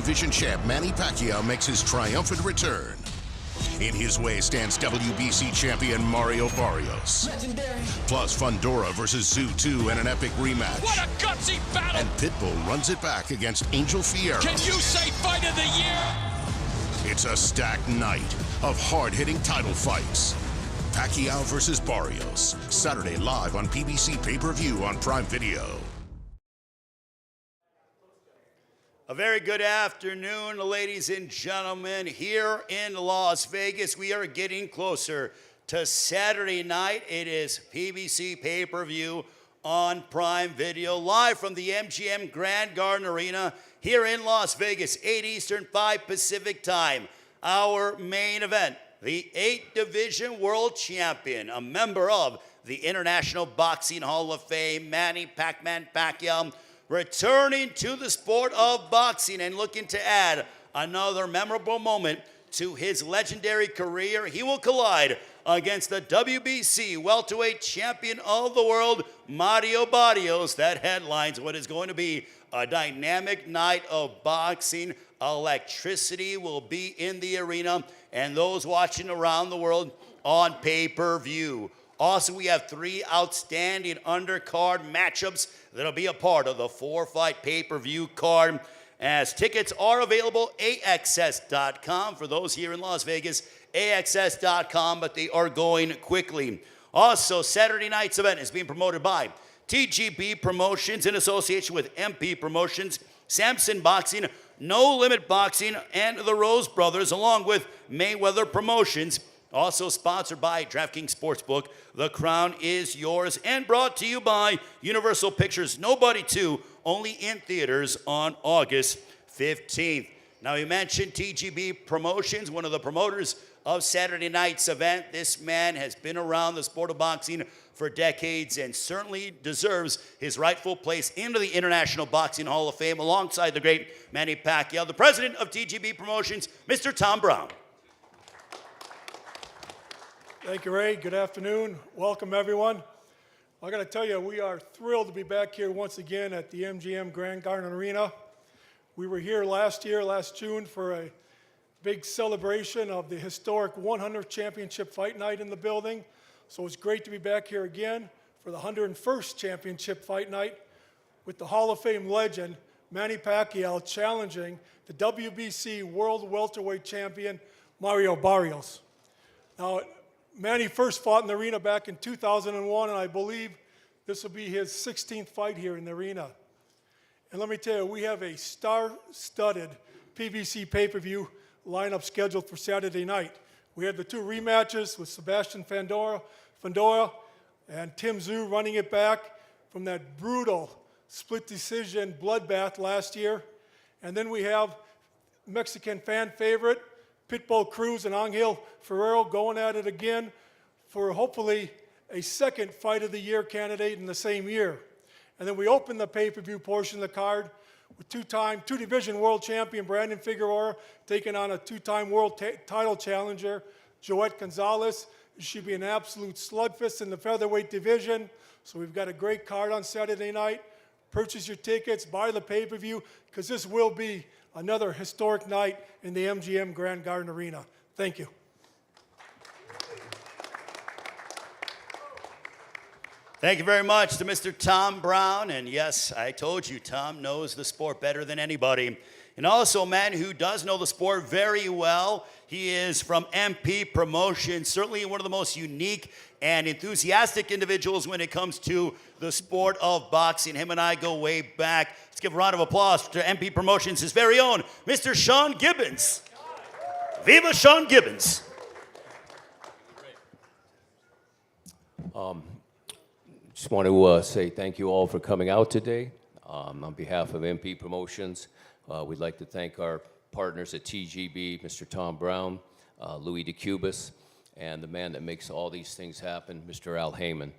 division champ Manny Pacquiao makes his triumphant return. In his way stands WBC champion Mario Barrios. Legendary. Plus Fundora versus Tszyu 2 in an epic rematch. What a gutsy battle! And Pitbull runs it back against Angel Fierro. Can you say fight of the year? It's a stacked night of hard-hitting title fights. Pacquiao versus Barrios, Saturday live on PBC Pay-Per-View on Prime Video. A very good afternoon, ladies and gentlemen. Here in Las Vegas, we are getting closer to Saturday night. It is PBC Pay-Per-View on Prime Video, live from the MGM Grand Garden Arena here in Las Vegas, 8 Eastern, 5 Pacific time. Our main event, the 8th Division World Champion, a member of the International Boxing Hall of Fame, Manny Pacman Pacquiao, returning to the sport of boxing and looking to add another memorable moment to his legendary career. He will collide against the WBC welterweight champion of the world, Mario Barrios. That headlines what is going to be a dynamic night of boxing. Electricity will be in the arena, and those watching around the world on pay-per-view. Also, we have 3 outstanding undercard matchups that'll be a part of the 4-fight pay-per-view card. As tickets are available, AXS.com. For those here in Las Vegas, AXS.com, but they are going quickly. Also, Saturday night's event is being promoted by TGB Promotions in association with MP Promotions, Samson Boxing, No Limit Boxing, and the Rose Brothers, along with Mayweather Promotions. Also sponsored by DraftKings Sportsbook. The crown is yours, and brought to you by Universal Pictures. Nobody 2, only in theaters on August 15th. Now, we mentioned TGB Promotions, one of the promoters of Saturday night's event. This man has been around the sport of boxing for decades and certainly deserves his rightful place into the International Boxing Hall of Fame alongside the great Manny Pacquiao. The president of TGB Promotions, Mr. Tom Brown. Thank you, Ray. Good afternoon. Welcome, everyone. I got to tell you, we are thrilled to be back here once again at the MGM Grand Garden Arena. We were here last June, for a big celebration of the historic 100th Championship Fight Night in the building. So it's great to be back here again for the 101st Championship Fight Night with the Hall of Fame legend, Manny Pacquiao, challenging the WBC World Welterweight Champion, Mario Barrios. Now, Manny first fought in the arena back in 2001, and I believe this will be his 16th fight here in the arena. And let me tell you, we have a star-studded PBC pay-per-view lineup scheduled for Saturday night. We had the 2 rematches with Sebastian Fundora and Tim Tszyu running it back from that brutal split decision bloodbath last year. And then we have Mexican fan favorite, Pitbull, Cruz, and Angel Fierro going at it again for hopefully a second fight of the year candidate in the same year. And then we open the pay-per-view portion of the card with 2-division world champion Brandon Figueroa taking on a 2-time world title challenger, Joet Gonzalez. It should be an absolute slugfest in the featherweight division. So we've got a great card on Saturday night. Purchase your tickets, buy the pay-per-view, because this will be another historic night in the MGM Grand Garden Arena. Thank you. Thank you very much to Mr. Tom Brown. And yes, I told you, Tom knows the sport better than anybody. And also a man who does know the sport very well. He is from MP Promotions, certainly one of the most unique and enthusiastic individuals when it comes to the sport of boxing. Him and I go way back. Let's give a round of applause to MP Promotions, his very own, Mr. Sean Gibbons. Viva Sean Gibbons. Just want to say thank you all for coming out today. On behalf of MP Promotions, we'd like to thank our partners at TGB, Mr. Tom Brown, Louis DeCubis, and the man that makes all these things happen, Mr. Al Heyman.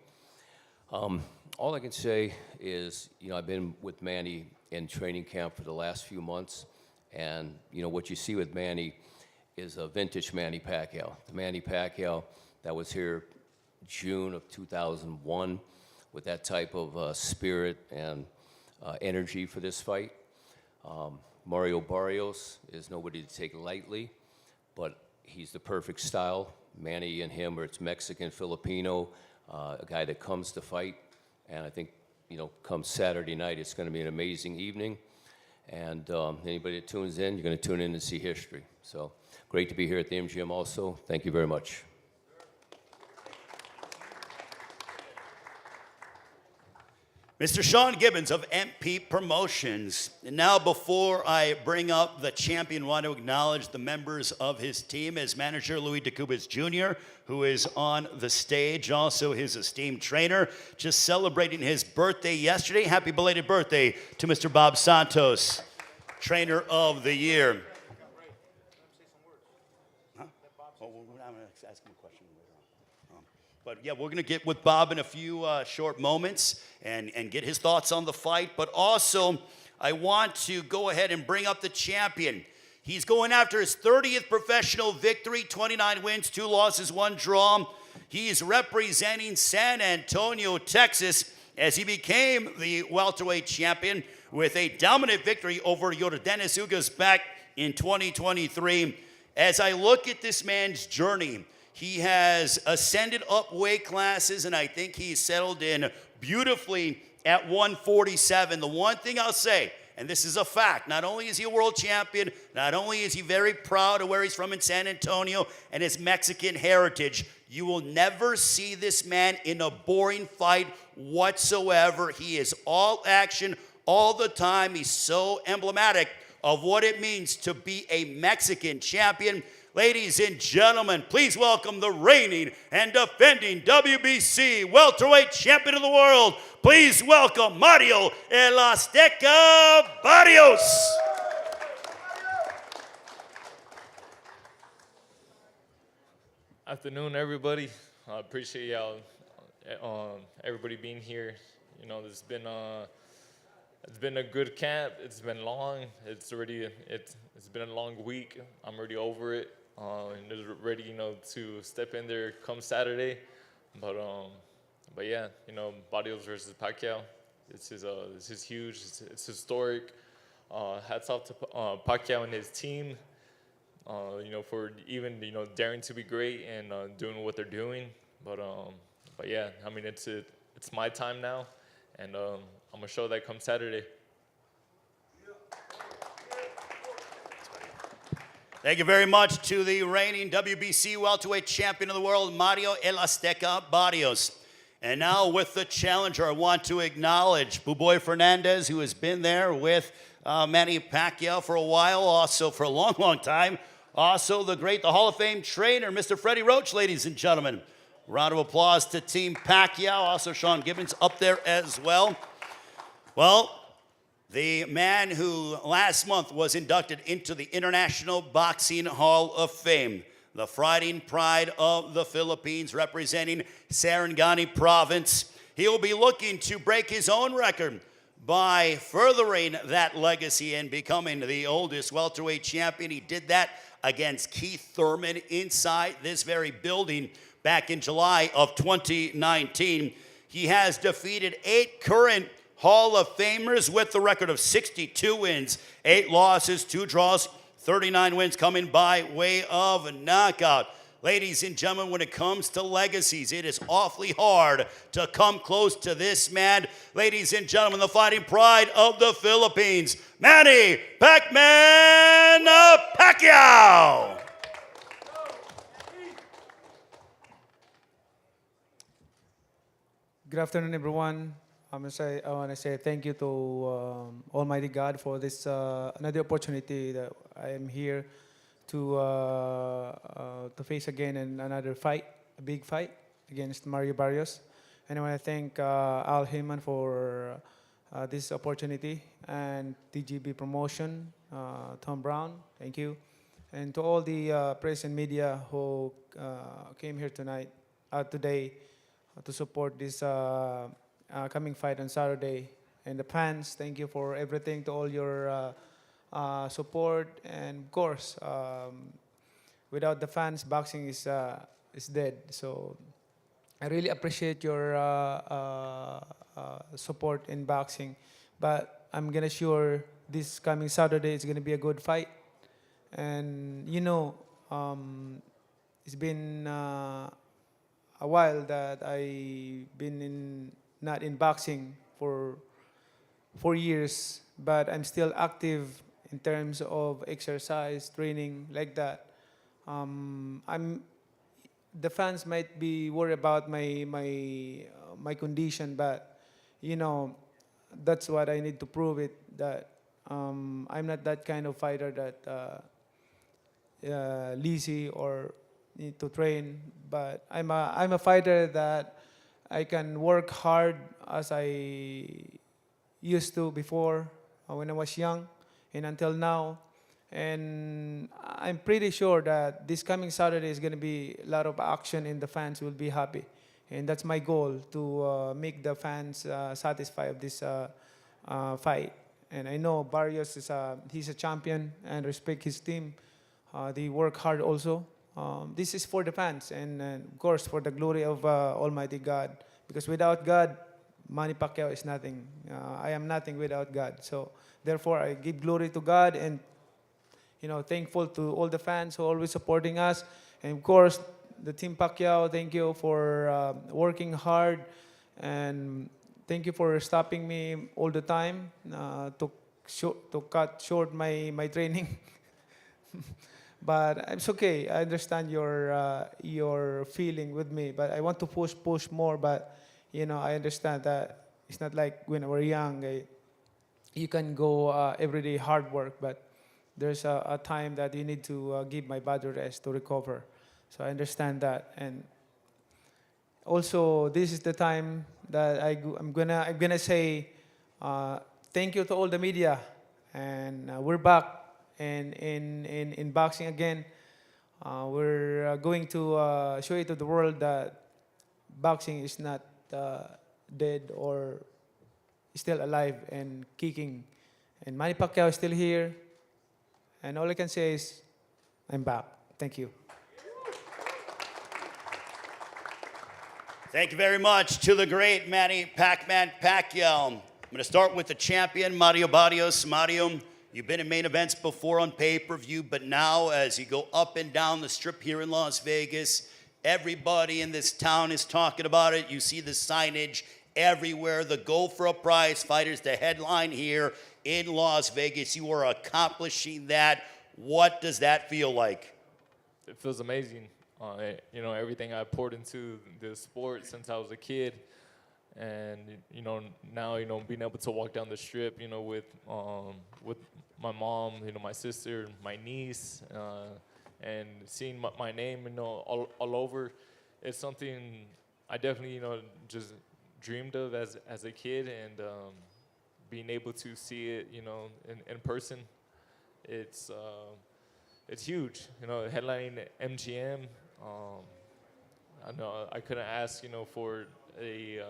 All I can say is, I've been with Manny in training camp for the last few months, and, what you see with Manny is a vintage Manny Pacquiao. The Manny Pacquiao that was here June of 2001 with that type of spirit and energy for this fight. Mario Barrios is nobody to take lightly, but he's the perfect style. Manny and him, or it's Mexican, Filipino, a guy that comes to fight. And I think, come Saturday night, it's going to be an amazing evening. And anybody that tunes in, you're going to tune in and see history. So great to be here at the MGM also. Thank you very much. Mr. Sean Gibbons of MP Promotions. And now, before I bring up the champion, I want to acknowledge the members of his team, his manager, Louis DeCubas Jr., who is on the stage, also his esteemed trainer, just celebrating his birthday yesterday. Happy belated birthday to Mr. Bob Santos, trainer of the year. Huh? Oh, I'm going to ask him a question later on. But yeah, we're going to get with Bob in a few short moments and get his thoughts on the fight. But also, I want to go ahead and bring up the champion. He's going after his 30th professional victory, 29 wins, 2 losses, 1 draw. He's representing San Antonio, Texas, as he became the welterweight champion with a dominant victory over Yordenis Ugas back in 2023. As I look at this man's journey, he has ascended up weight classes, and I think he's settled in beautifully at 147. The one thing I'll say, and this is a fact, not only is he a world champion, not only is he very proud of where he's from in San Antonio and his Mexican heritage, you will never see this man in a boring fight whatsoever. He is all action all the time. He's so emblematic of what it means to be a Mexican champion. Ladies and gentlemen, please welcome the reigning and defending WBC welterweight champion of the world. Please welcome Mario El Azteca Barrios. Afternoon, everybody. I appreciate y'all, everybody being here. It's been a good camp. It's been long. It's been a long week. I'm already over it. And ready, to step in there come Saturday. But yeah, Barrios versus Pacquiao. This is huge. It's historic. Hats off to Pacquiao and his team. For even daring to be great and doing what they're doing. But yeah, I mean it's my time now, and I'm gonna show that come Saturday. Thank you very much to the reigning WBC welterweight champion of the world, Mario El Azteca Barrios. And now with the challenger, I want to acknowledge Buboy Fernandez, who has been there with Manny Pacquiao for a while, also for a long, long time. Also the Hall of Fame trainer, Mr. Freddie Roach, ladies and gentlemen. Round of applause to Team Pacquiao. Also Sean Gibbons up there as well. Well, the man who last month was inducted into the International Boxing Hall of Fame, the fighting pride of the Philippines, representing Sarangani Province. He will be looking to break his own record by furthering that legacy and becoming the oldest welterweight champion. He did that against Keith Thurman inside this very building back in July of 2019. He has defeated 8 current Hall of Famers with the record of 62 wins, 8 losses, 2 draws, 39 wins coming by way of knockout. Ladies and gentlemen, when it comes to legacies, it is awfully hard to come close to this man. Ladies and gentlemen, the fighting pride of the Philippines, Manny Pacman Pacquiao. Good afternoon, everyone. I want to say thank you to Almighty God for this another opportunity that I am here to face again in another fight, a big fight against Mario Barrios. And I want to thank Al Heyman for this opportunity, and TGB Promotion, Tom Brown, thank you. And to all the press and media who came here today to support this coming fight on Saturday. And the fans, thank you for everything, to all your support. And of course, without the fans, boxing is dead. So I really appreciate your support in boxing. But I'm gonna sure this coming Saturday is going to be a good fight. And it's been a while that I've been not in boxing for 4 years, but I'm still active in terms of exercise, training, like that. The fans might be worried about my condition, but that's what I need to prove it, that I'm not that kind of fighter that lazy or need to train, but I'm a fighter that I can work hard as I used to before when I was young and until now. And I'm pretty sure that this coming Saturday is going to be a lot of action and the fans will be happy. And that's my goal, to make the fans satisfied of this fight. And I know Barrios he's a champion and respect his team. They work hard also. This is for the fans and of course for the glory of Almighty God. Because without God, Manny Pacquiao is nothing. I am nothing without God. So therefore, I give glory to God and thankful to all the fans who are always supporting us. And of course, the Team Pacquiao, thank you for working hard. And thank you for stopping me all the time to cut short my training. But it's okay. I understand your feeling with me. But I want to push more. But, I understand that it's not like when we're young, you can go everyday hard work. But there's a time that you need to give my body rest to recover. So I understand that. And also, this is the time that I'm gonna say thank you to all the media. And we're back in boxing again. We're going to show it to the world that boxing is not dead or still alive and kicking. And Manny Pacquiao is still here. And all I can say is, I'm back. Thank you. Thank you very much to the great Manny Pacman Pacquiao. I'm going to start with the champion, Mario Barrios. Mario, you've been in main events before on pay-per-view, but now as you go up and down the strip here in Las Vegas, everybody in this town is talking about it. You see the signage everywhere. The Go for a Prize fighters, the headline here in Las Vegas. You are accomplishing that. What does that feel like? It feels amazing. Everything I poured into the sport since I was a kid, and now being able to walk down the strip, with my mom, my sister, my niece, and seeing my name, all over, it's something I definitely just dreamed of as a kid, and being able to see it, in person, it's huge. Headlining MGM. I know I couldn't ask, for a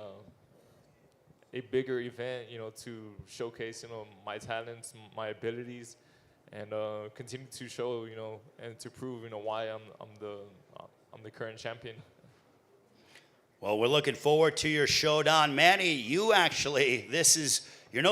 bigger event, to showcase, my talents, my abilities, and continue to show, and to prove, why I'm the current champion. Well, we're looking forward to your showdown. Manny, you're no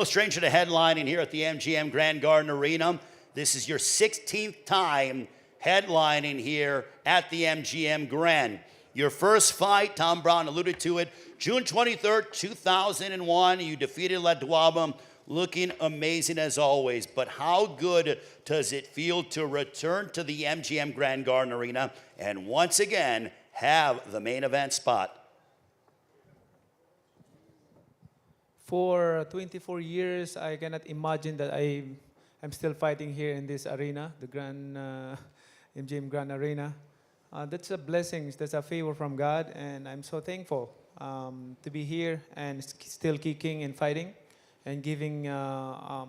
stranger to headlining here at the MGM Grand Garden Arena. This is your 16th time headlining here at the MGM Grand. Your first fight, Tom Brown alluded to it, June 23rd, 2001. You defeated Ledwaba, looking amazing as always. But how good does it feel to return to the MGM Grand Garden Arena and once again have the main event spot? For 24 years, I cannot imagine that I'm still fighting here in this arena, the MGM Grand Arena. That's a blessing, that's a favor from God, and I'm so thankful to be here and still kicking and fighting and giving a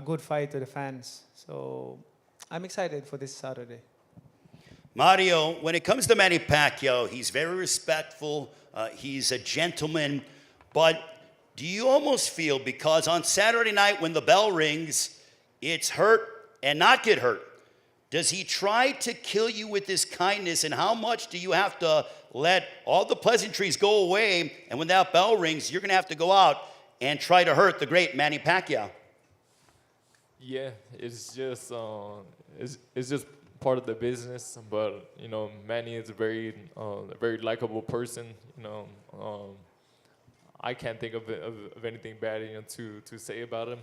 good fight to the fans. So I'm excited for this Saturday. Mario, when it comes to Manny Pacquiao, he's very respectful, he's a gentleman, but do you almost feel, because on Saturday night when the bell rings, it's hurt and not get hurt? Does he try to kill you with his kindness, and how much do you have to let all the pleasantries go away, and when that bell rings, you're going to have to go out and try to hurt the great Manny Pacquiao. Yeah, it's just part of the business. But you know, Manny is a very likable person. You know, I can't think of anything bad, you know, to say about him,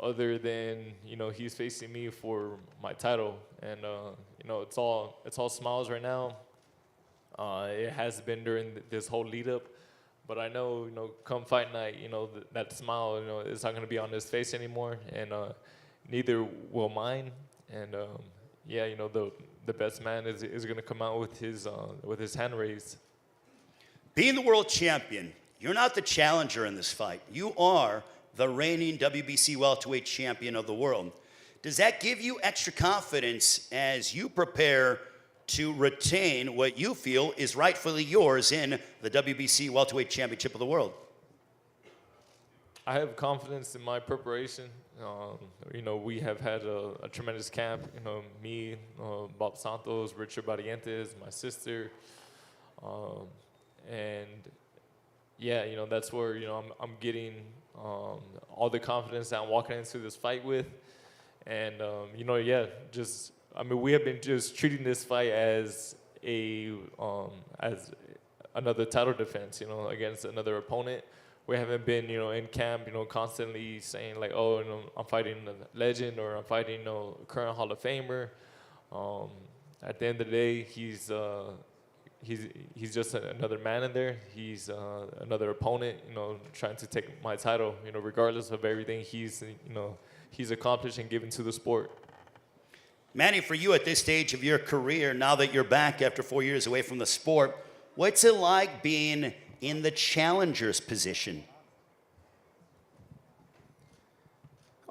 other than, you know, he's facing me for my title, and you know, it's all smiles right now. It has been during this whole lead up, but I know, you know, come fight night, you know, that smile, you know, is not going to be on his face anymore, and neither will mine. And yeah, you know, the best man is going to come out with his hand raised. Being the world champion, you're not the challenger in this fight. You are the reigning WBC welterweight champion of the world. Does that give you extra confidence as you prepare to retain what you feel is rightfully yours in the WBC welterweight championship of the world? I have confidence in my preparation. You know, we have had a tremendous camp. You know, me, Bob Santos, Richard Barrios, my sister, and yeah, you know, that's where, you know, I'm getting all the confidence that I'm walking into this fight with. And you know, yeah, just, I mean, we have been just treating this fight as as another title defense, you know, against another opponent. We haven't been, you know, in camp, you know, constantly saying like, oh, you know, I'm fighting a legend, or I'm fighting, you know, a current Hall of Famer. At the end of the day, he's just another man in there. He's another opponent, you know, trying to take my title, you know, regardless of everything he's accomplished and given to the sport. Manny, for you at this stage of your career, now that you're back after 4 years away from the sport, what's it like being in the challenger's position?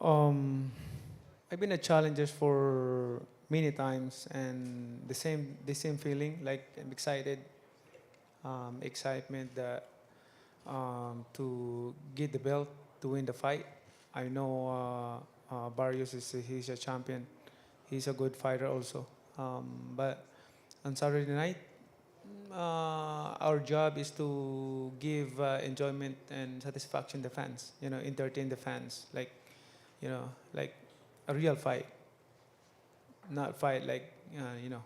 I've been a challenger for many times, and the same feeling. Like, I'm excited, excitement that to get the belt, to win the fight. I know Barrios he's a champion. He's a good fighter also. But on Saturday night, our job is to give enjoyment and satisfaction to the fans. You know, entertain the fans, like, you know, like a real fight. Not fight like, you know,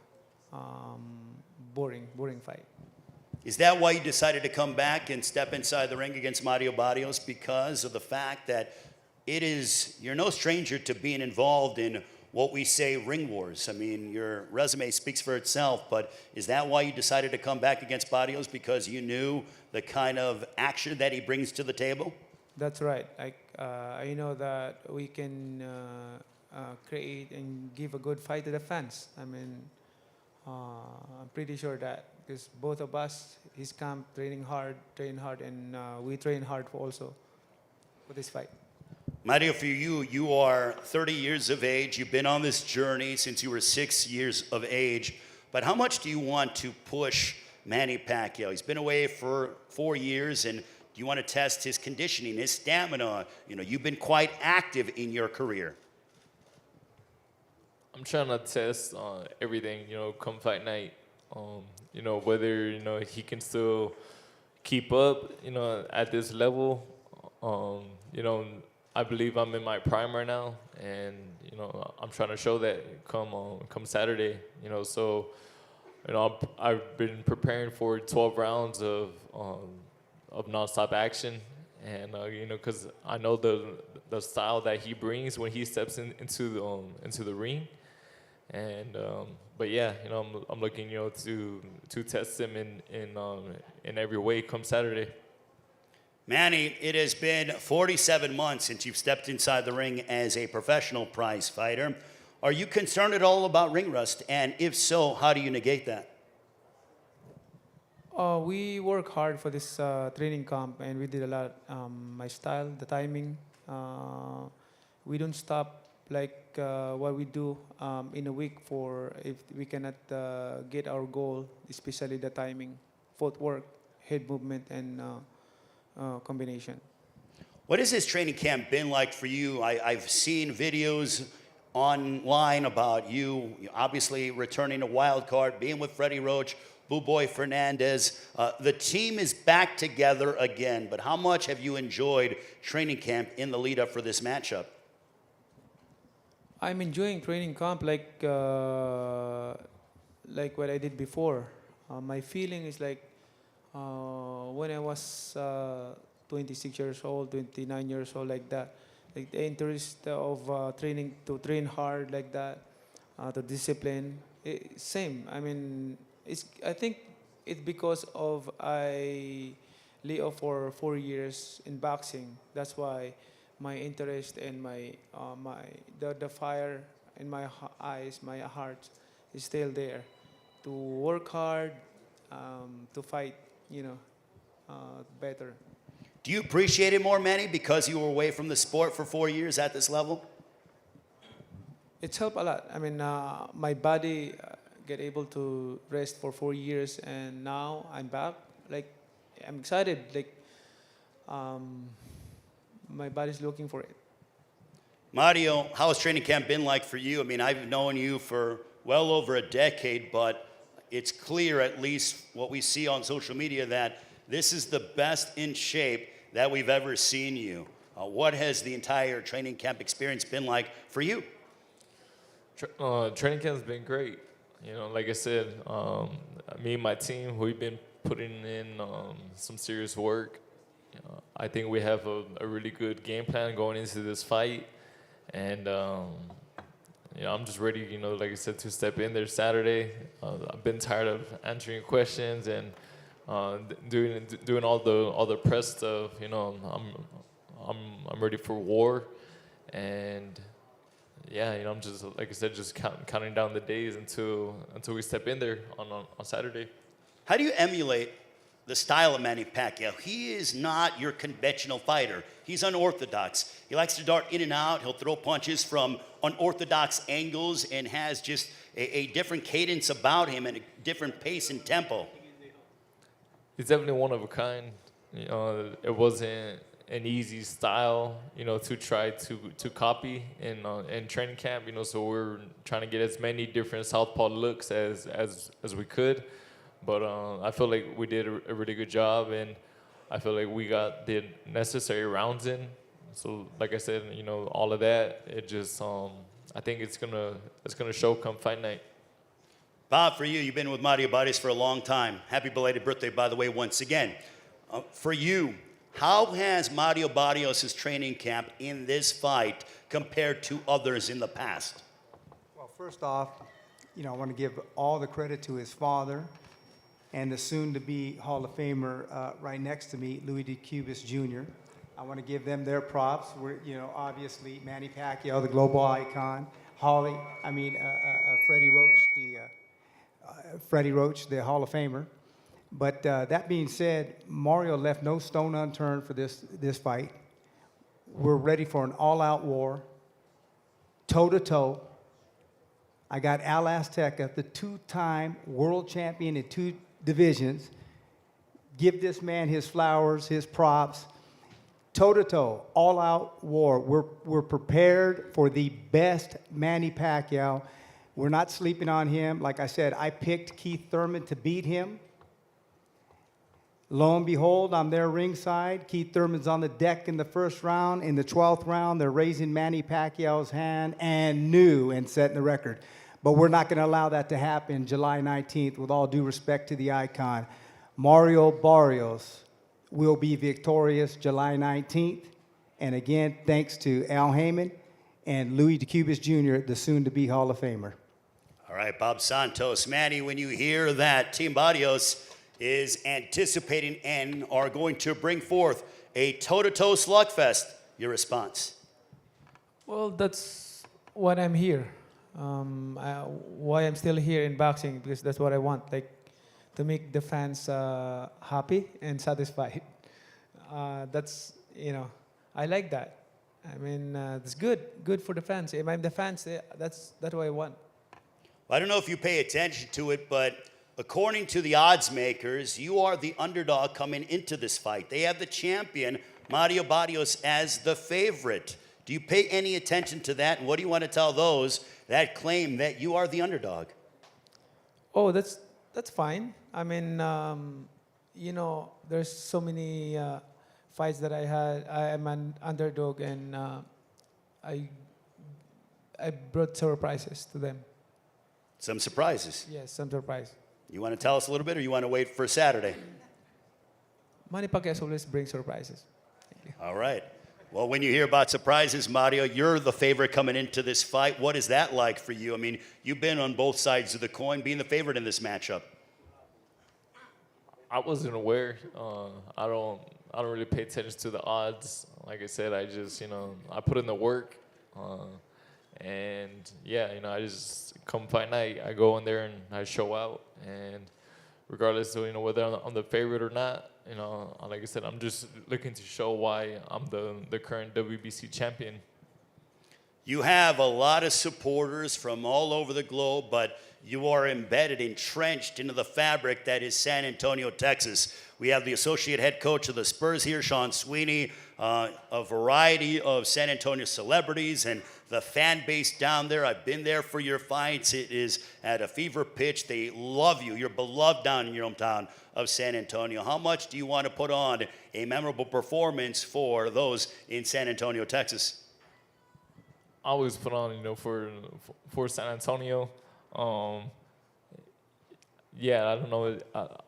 boring fight. Is that why you decided to come back and step inside the ring against Mario Barrios? Because of the fact that you're no stranger to being involved in what we say ring wars. I mean, your resume speaks for itself, but is that why you decided to come back against Barrios? Because you knew the kind of action that he brings to the table? That's right. Like, I know that we can create and give a good fight to the fans. I mean, I'm pretty sure that, because both of us, his camp, train hard, and we train hard for this fight. Mario, for you, you are 30 years of age. You've been on this journey since you were 6 years of age. But how much do you want to push Manny Pacquiao? He's been away for 4 years, and do you want to test his conditioning, his stamina? You know, you've been quite active in your career. I'm trying to test everything, you know, come fight night. You know, whether, you know, he can still keep up, you know, at this level. You know, I believe I'm in my prime right now, and you know, I'm trying to show that come Saturday. You know, so you know, I've been preparing for 12 rounds of nonstop action, and you know, because I know the style that he brings when he steps into the ring, and but yeah, you know, I'm looking, you know, to test him in every way come Saturday. Manny, it has been 47 months since you've stepped inside the ring as a professional prize fighter. Are you concerned at all about ring rust? And if so, how do you negate that? We work hard for this training camp, and we did a lot. My style, the timing, we don't stop like what we do in a week for if we cannot get our goal, especially the timing, footwork, head movement, and combination. What has this training camp been like for you? I've seen videos online about you obviously returning a wild card, being with Freddie Roach. Boo Boy Fernandez. The team is back together again, but how much have you enjoyed training camp in the lead up for this matchup? I'm enjoying training camp like what I did before. My feeling is like when I was 26 years old, 29 years old, like that. Like the interest of training, to train hard like that, to discipline. Same. I mean, I think it's because of I lay off for 4 years in boxing. That's why my interest and the fire in my eyes, my heart, is still there. To work hard, to fight, better. Do you appreciate it more, Manny, because you were away from the sport for 4 years at this level? It's helped a lot. I mean, my body get able to rest for 4 years, and now I'm back. Like, I'm excited. Like, my body's looking for it. Mario, how has training camp been like for you? I mean, I've known you for well over a decade, but it's clear, at least what we see on social media, that this is the best in shape that we've ever seen you. What has the entire training camp experience been like for you? Training camp has been great. Like I said, me and my team, we've been putting in some serious work. I think we have a really good game plan going into this fight. And, I'm just ready, like I said, to step in there Saturday. I've been tired of answering questions and doing all the press stuff. I'm ready for war. And yeah, I'm just, like I said, just counting down the days until we step in there on Saturday. How do you emulate the style of Manny Pacquiao? He is not your conventional fighter. He's unorthodox. He likes to dart in and out. He'll throw punches from unorthodox angles and has just a different cadence about him and a different pace and tempo. He's definitely one of a kind. It wasn't an easy style, to try to copy in training camp. So we're trying to get as many different southpaw looks as we could. But I feel like we did a really good job, and I feel like we got the necessary rounds in. So, like I said, all of that, it just, I think it's gonna show come fight night. Bob, for you, you've been with Mario Barrios for a long time. Happy belated birthday, by the way, once again. For you, how has Mario Barrios' training camp in this fight compared to others in the past? Well, first off, I want to give all the credit to his father and the soon-to-be Hall of Famer right next to me, Louis DeCubis Jr. I want to give them their props. We're, obviously Manny Pacquiao, the global icon, Freddie Roach, the Hall of Famer. But that being said, Mario left no stone unturned for this fight. We're ready for an all-out war, toe-to-toe. I got Al Azteca, the two-time world champion in 2 divisions. Give this man his flowers, his props. Toe-to-toe, all-out war. We're prepared for the best Manny Pacquiao. We're not sleeping on him. Like I said, I picked Keith Thurman to beat him. Lo and behold, I'm there ringside. Keith Thurman's on the deck in the first round. In the 12th round, they're raising Manny Pacquiao's hand and setting the record. But we're not going to allow that to happen July 19th, with all due respect to the icon. Mario Barrios will be victorious July 19th. And again, thanks to Al Heyman and Louis DeCubis Jr., the soon-to-be Hall of Famer. All right, Bob Santos. Manny, when you hear that Team Barrios is anticipating and are going to bring forth a toe-to-toe slugfest, your response? Well, that's what I'm here. Why I'm still here in boxing, because that's what I want, like to make the fans happy and satisfied. That's, I like that. I mean, it's good for the fans. If I'm the fans, that's what I want. Well, I don't know if you pay attention to it, but according to the odds makers, you are the underdog coming into this fight. They have the champion, Mario Barrios, as the favorite. Do you pay any attention to that? And what do you want to tell those that claim that you are the underdog? Oh, that's That's fine. I mean, there's so many fights that I had. I am an underdog, and I brought surprises to them. Some surprises. Yes, some surprise. You want to tell us a little bit, or you want to wait for Saturday? Manny Pacquiao always brings surprises. All right. Well, when you hear about surprises, Mario, you're the favorite coming into this fight. What is that like for you? I mean, you've been on both sides of the coin, being the favorite in this matchup. I wasn't aware. I don't really pay attention to the odds. Like I said, I just I put in the work, and yeah, I just come fight night, I go in there and I show out, and regardless of whether I'm the favorite or not, like I said, I'm just looking to show why I'm the current WBC champion. You have a lot of supporters from all over the globe, but you are embedded, entrenched into the fabric that is San Antonio, Texas. We have the associate head coach of the Spurs here, Sean Sweeney, a variety of San Antonio celebrities, and the fan base down there. I've been there for your fights. It is at a fever pitch. They love you. You're beloved down in your hometown of San Antonio. How much do you want to put on a memorable performance for those in San Antonio, Texas? I always put on, for San Antonio. Yeah, I don't know.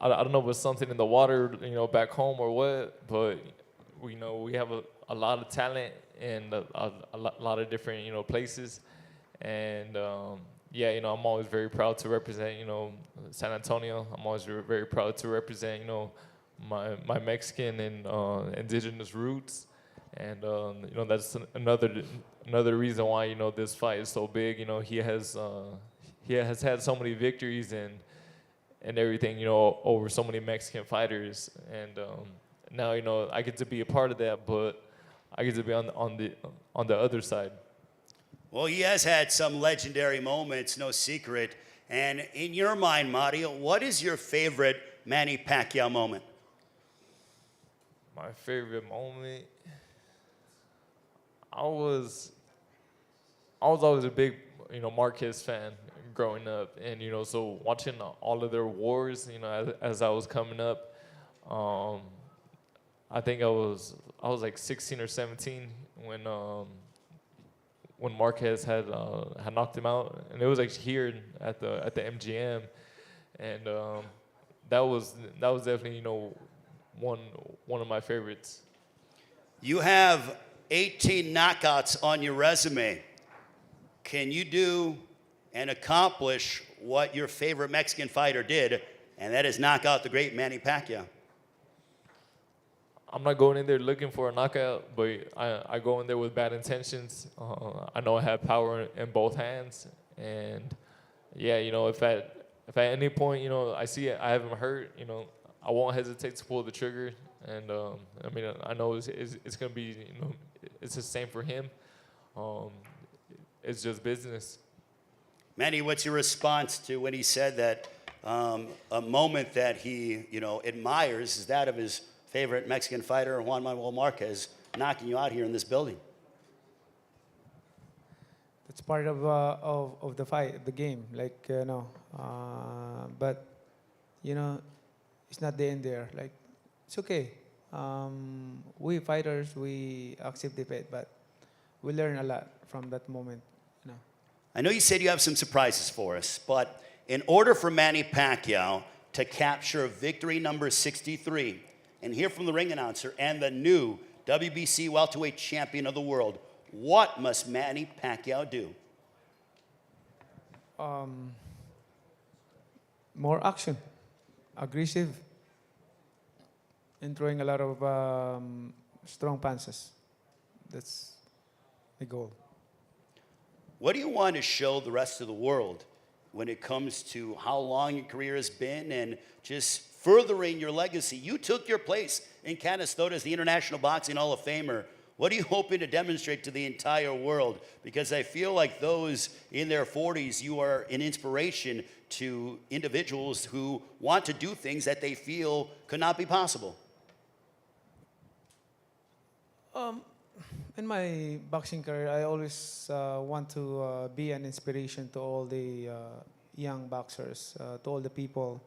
I don't know if it's something in the water, back home or what, but we have a lot of talent in a lot of different, places, and yeah, I'm always very proud to represent, San Antonio. I'm always very proud to represent, my Mexican and indigenous roots, and that's another reason why this fight is so big. He has had so many victories and everything, over so many Mexican fighters, and now I get to be a part of that, but I get to be on the other side. Well, he has had some legendary moments, no secret. And in your mind, Mario, what is your favorite Manny Pacquiao moment? My favorite moment, I was always a big, Marquez fan growing up, and so watching all of their wars, as I was coming up, I think I was like 16 or 17 when Marquez had knocked him out, and it was actually here at the MGM, and that was definitely one of my favorites. You have 18 knockouts on your resume. Can you do and accomplish what your favorite Mexican fighter did, and that is knock out the great Manny Pacquiao? I'm not going in there looking for a knockout, but I go in there with bad intentions. I know I have power in both hands, and yeah, if at any point I see I have him hurt, I won't hesitate to pull the trigger. And I know it's gonna be it's the same for him. It's just business. Manny, what's your response to when he said that a moment that he admires is that of his favorite Mexican fighter, Juan Manuel Marquez, knocking you out here in this building? That's part of the fight, the game. But it's not the end there. Like, it's okay. We fighters, we accept defeat, but we learn a lot from that moment. I know you said you have some surprises for us, but in order for Manny Pacquiao to capture victory number 63 and hear from the ring announcer and the new WBC welterweight champion of the world, what must Manny Pacquiao do? More action, aggressive, and throwing a lot of strong punches. That's the goal. What do you want to show the rest of the world when it comes to how long your career has been and just furthering your legacy? You took your place in Canastota as the International Boxing Hall of Famer. What are you hoping to demonstrate to the entire world? Because I feel like those in their 40s, you are an inspiration to individuals who want to do things that they feel could not be possible. In my boxing career, I always want to be an inspiration to all the young boxers, to all the people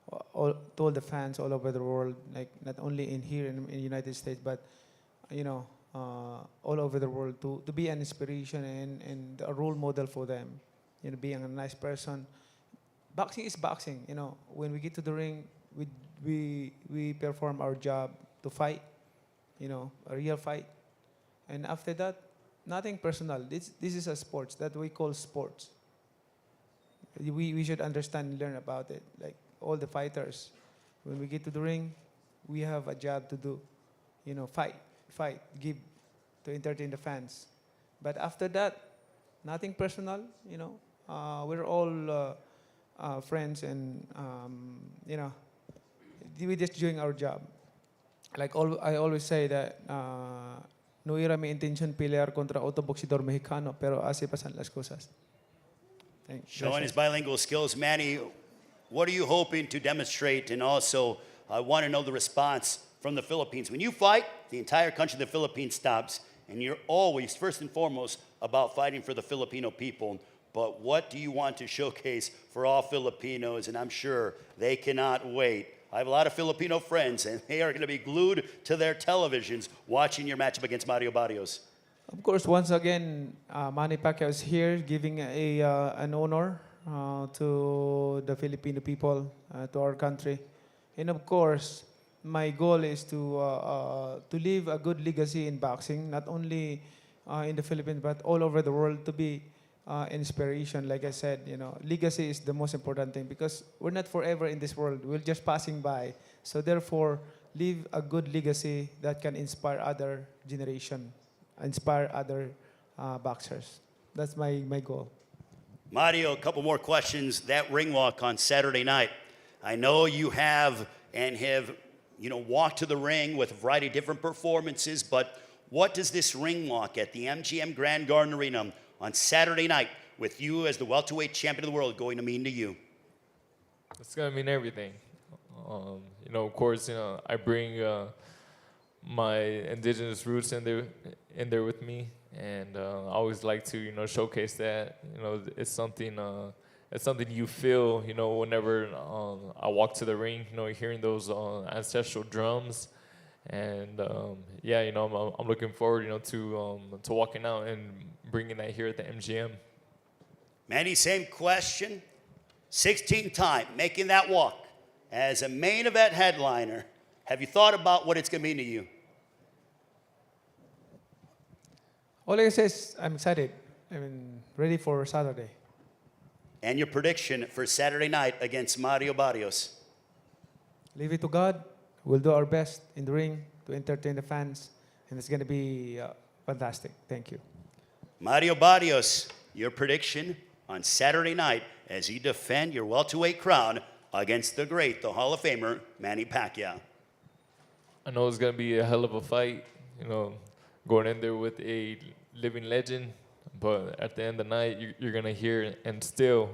to all the fans all over the world, like not only in here in the United States, but all over the world, to be an inspiration and a role model for them. Being a nice person. Boxing is boxing. When we get to the ring, we perform our job to fight. A real fight. And after that, nothing personal. This is a sports that we call sports. We should understand and learn about it. Like all the fighters, when we get to the ring, we have a job to do. Fight, give, to entertain the fans. But after that, nothing personal. We're all friends, and we're just doing our job. Like I always say that no era mi intention pelear contra otro boxeador mexicano, pero así pasan las cosas. Showing his bilingual skills, Manny, what are you hoping to demonstrate? And also, I want to know the response from the Philippines. When you fight, the entire country of the Philippines stops, and you're always, first and foremost, about fighting for the Filipino people. But what do you want to showcase for all Filipinos? And I'm sure they cannot wait. I have a lot of Filipino friends, and they are going to be glued to their televisions watching your matchup against Mario Barrios. Of course, once again, Manny Pacquiao is here giving an honor to the Filipino people, to our country. And of course, my goal is to leave a good legacy in boxing, not only in the Philippines, but all over the world, to be inspiration. Like I said, legacy is the most important thing, because we're not forever in this world. We're just passing by. So therefore, leave a good legacy that can inspire other generation, inspire other boxers. That's my goal. Mario, a couple more questions. That ring walk on Saturday night. I know you have walked to the ring with a variety of different performances, but what does this ring walk at the MGM Grand Garden Arena on Saturday night with you as the welterweight champion of the world going to mean to you? It's going to mean everything. Of course, I bring my indigenous roots in there with me, and I always like to showcase that. It's something you feel whenever I walk to the ring, hearing those ancestral drums, and I'm looking forward to walking out and bringing that here at the MGM. Manny, same question. 16th time making that walk as a main event headliner. Have you thought about what it's going to mean to you? All I can say is I'm excited. Ready for Saturday. And your prediction for Saturday night against Mario Barrios? Leave it to God. We'll do our best in the ring to entertain the fans, and it's going to be fantastic. Thank you. Mario Barrios, your prediction on Saturday night as you defend your welterweight crown against the great, the Hall of Famer, Manny Pacquiao. I know it's going to be a hell of a fight, going in there with a living legend, but at the end of the night, you're going to hear and still.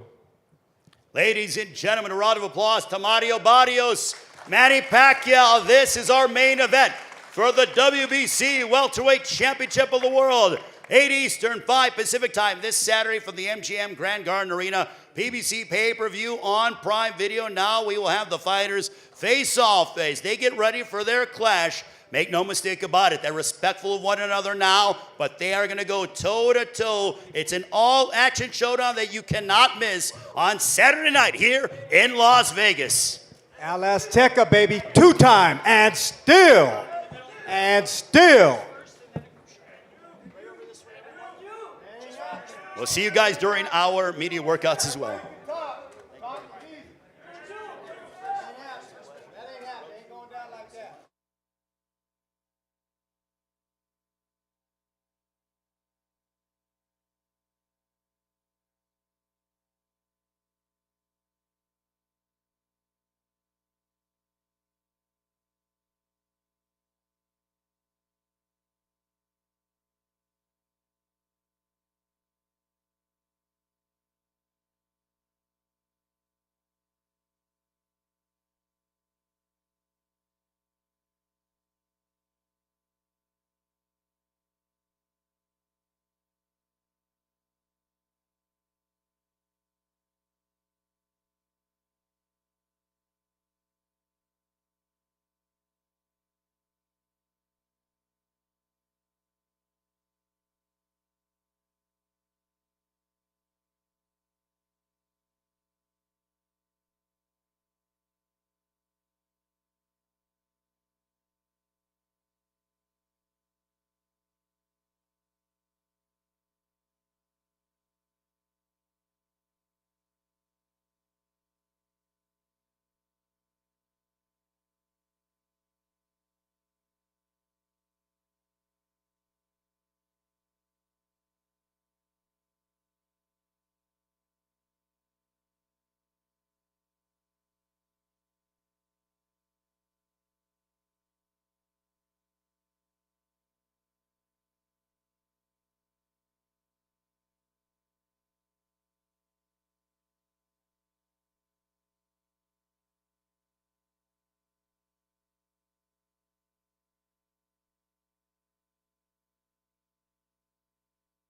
Ladies and gentlemen, a round of applause to Mario Barrios, Manny Pacquiao. This is our main event for the WBC Welterweight Championship of the World. 8 Eastern, 5 Pacific time this Saturday from the MGM Grand Garden Arena. PBC Pay-Per-View on Prime Video. Now we will have the fighters face off as they get ready for their clash. Make no mistake about it, they're respectful of one another now, but they are going to go toe-to-toe. It's an all-action showdown that you cannot miss on Saturday night here in Las Vegas. Al Azteca, baby, two-time, and still. We'll see you guys during our media workouts as well.